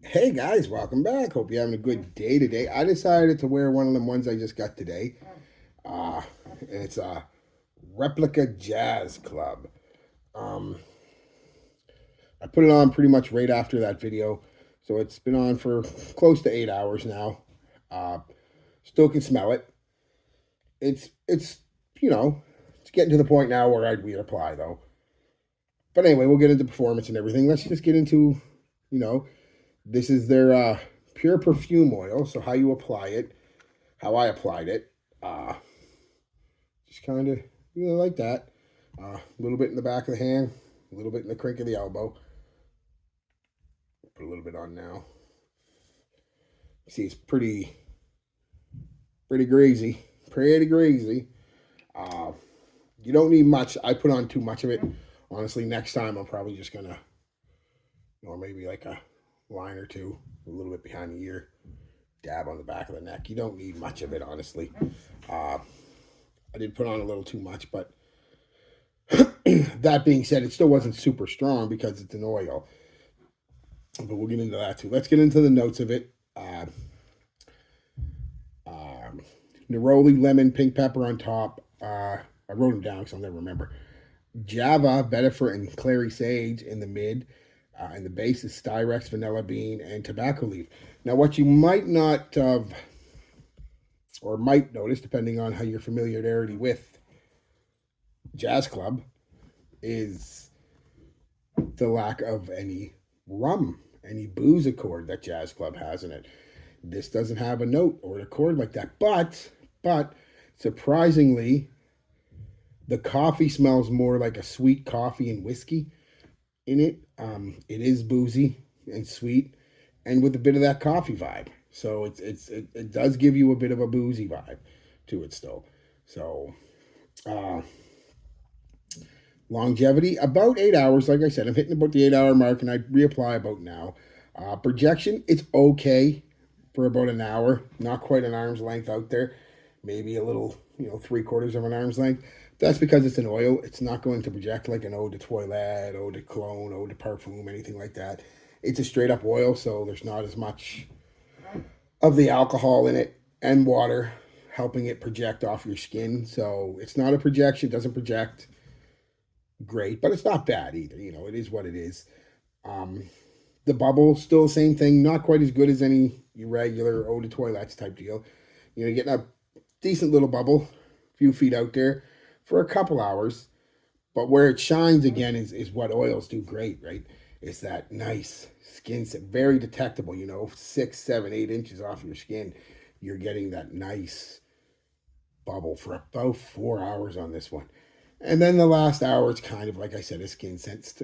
Hey guys, welcome back. Hope you're having a good day today. I decided to wear one of them ones I just got today. Uh, it's a Replica Jazz Club. Um, I put it on pretty much right after that video, so it's been on for close to 8 hours now. Uh, Still can smell it. It's you know it's getting to the point now where I'd reapply though. But anyway, we'll get into performance and everything. Let's just get into you know this is their pure perfume oil. So how you apply it, how I applied it. Uh, just kind of, like that. A little bit in the back of the hand, a little bit in the crank of the elbow. Put a little bit on now. See, it's pretty greasy. Pretty greasy. Uh, you don't need much. I put on too much of it. Honestly, next time I'm probably just going to, or maybe like a line or two, a little bit behind the ear, dab on the back of the neck. You don't need much of it, honestly. Uh, I did put on a little too much, but that being said, it still wasn't super strong because it's an oil. But we'll get into that too. Let's get into the notes of it. Um, Neroli, lemon, pink pepper on top. I wrote them down because I'll never remember. Java, vetiver, and clary sage in the mid. And the base is Styrex, vanilla bean, and tobacco leaf. Now, what you might not have, or might notice, depending on how your familiarity with Jazz Club, is the lack of any rum, any booze accord that Jazz Club has in it. This doesn't have a note or a chord like that. But surprisingly, the coffee smells more like a sweet coffee and whiskey in it. It is boozy and sweet, and with a bit of that coffee vibe. So it does give you a bit of a boozy vibe to it still. So uh, longevity about 8 hours. Like I said, I'm hitting about the 8 hour mark, and I reapply about now. Projection, it's okay for about an hour, not quite an arm's length out there, maybe a little, three quarters of an arm's length. That's because it's an oil. It's not going to project like an eau de toilette, eau de cologne, eau de parfum, anything like that. It's a straight up oil, so there's not as much of the alcohol in it and water helping it project off your skin. So it's not a projection, doesn't project great, but it's not bad either. It is what it is. Um, the bubble, still the same thing, not quite as good as any regular eau de toilettes type deal. You're getting a decent little bubble, a few feet out there for a couple hours. But where it shines again is what oils do great, right? It's that nice skin, very detectable, 6, 7, 8 inches off your skin. You're getting that nice bubble for about 4 hours on this one. And then the last hour, it's kind of like I said, a skin sense.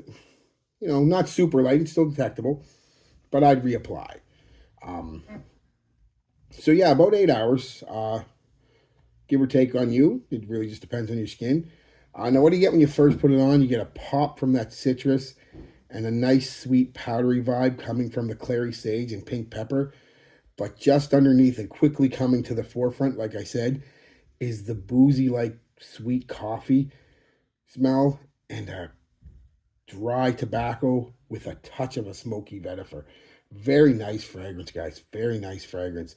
Not super light, it's still detectable, but I'd reapply. Um, so yeah, about 8 hours, give or take on you. It really just depends on your skin. Now, what do you get when you first put it on? You get a pop from that citrus and a nice, sweet, powdery vibe coming from the clary sage and pink pepper. But just underneath and quickly coming to the forefront, like I said, is the boozy, like sweet coffee smell and a dry tobacco with a touch of a smoky vetiver. Very nice fragrance, guys. Very nice fragrance.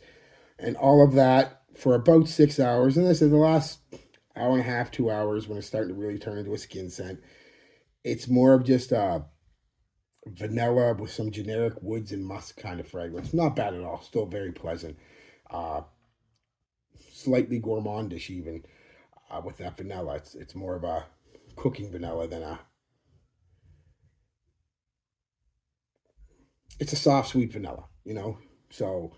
And all of that for about 6 hours. And this is the last hour and a half, 2 hours when it's starting to really turn into a skin scent. It's more of just a vanilla with some generic woods and musk kind of fragrance. Not bad at all. Still very pleasant. Uh, Slightly gourmandish even with that vanilla. It's more of a cooking vanilla than a. It's a soft, sweet vanilla. So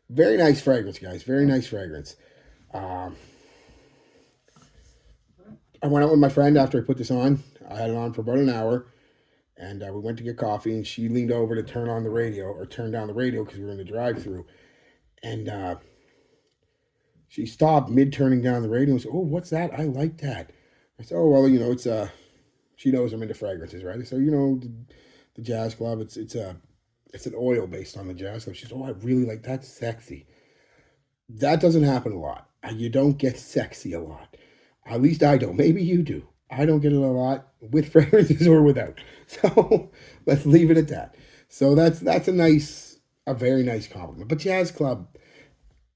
very nice fragrance, guys. Very nice fragrance. Um, I went out with my friend after I put this on. I had it on for about an hour, and we went to get coffee. And she leaned over to turn on the radio or turn down the radio because we were in the drive-through, and she stopped mid turning down the radio and said, "Oh, what's that? I like that." I said, "Oh well, it's She knows I'm into fragrances, right?" So the Jazz Club. It's an oil based on the Jazz Club. She said, "Oh, I really like that. Sexy." That doesn't happen a lot. You don't get sexy a lot. At least I don't. Maybe you do. I don't get it a lot with fragrances or without. So let's leave it at that. So that's a nice. a very nice compliment. But Jazz Club,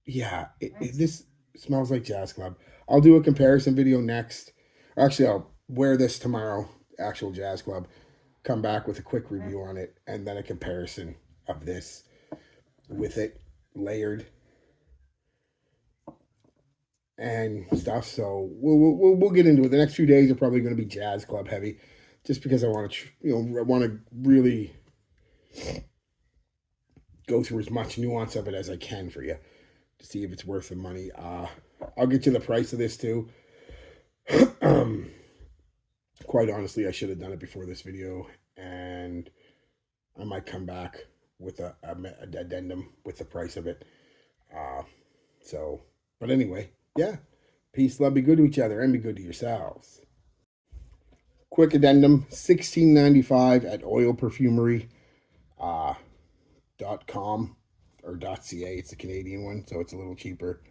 yeah, this smells like Jazz Club. I'll do a comparison video next. Actually, I'll wear this tomorrow, actual Jazz Club. Come back with a quick review on it, and then a comparison of this with it layered and stuff. So we'll get into it. The next few days are probably going to be Jazz Club heavy, just because I want to I want to really go through as much nuance of it as I can for you to see if it's worth the money. I'll get you the price of this too. Quite honestly, I should have done it before this video, and I might come back with a addendum with the price of it. So, but anyway, yeah. Peace, love, be good to each other, and be good to yourselves. Quick addendum: $16.95 at oilperfumery.com or .ca. It's a Canadian one, so it's a little cheaper.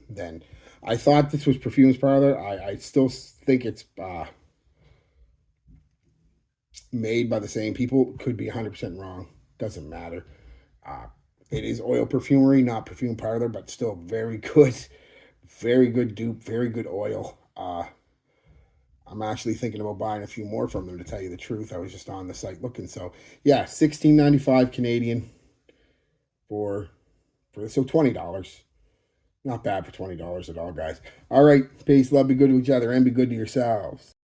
Then I thought this was Perfumes Parlor. I still think it's made by the same people. Could be 100% wrong. Doesn't matter. It is Oil Perfumery, not Perfume Parlor, but still very good. Very good dupe. Very good oil. I'm actually thinking about buying a few more from them, to tell you the truth. I was just on the site looking. So yeah, $16.95 Canadian for so $20. Not bad for $20 at all, guys. All right. Peace, love, be good to each other, and be good to yourselves.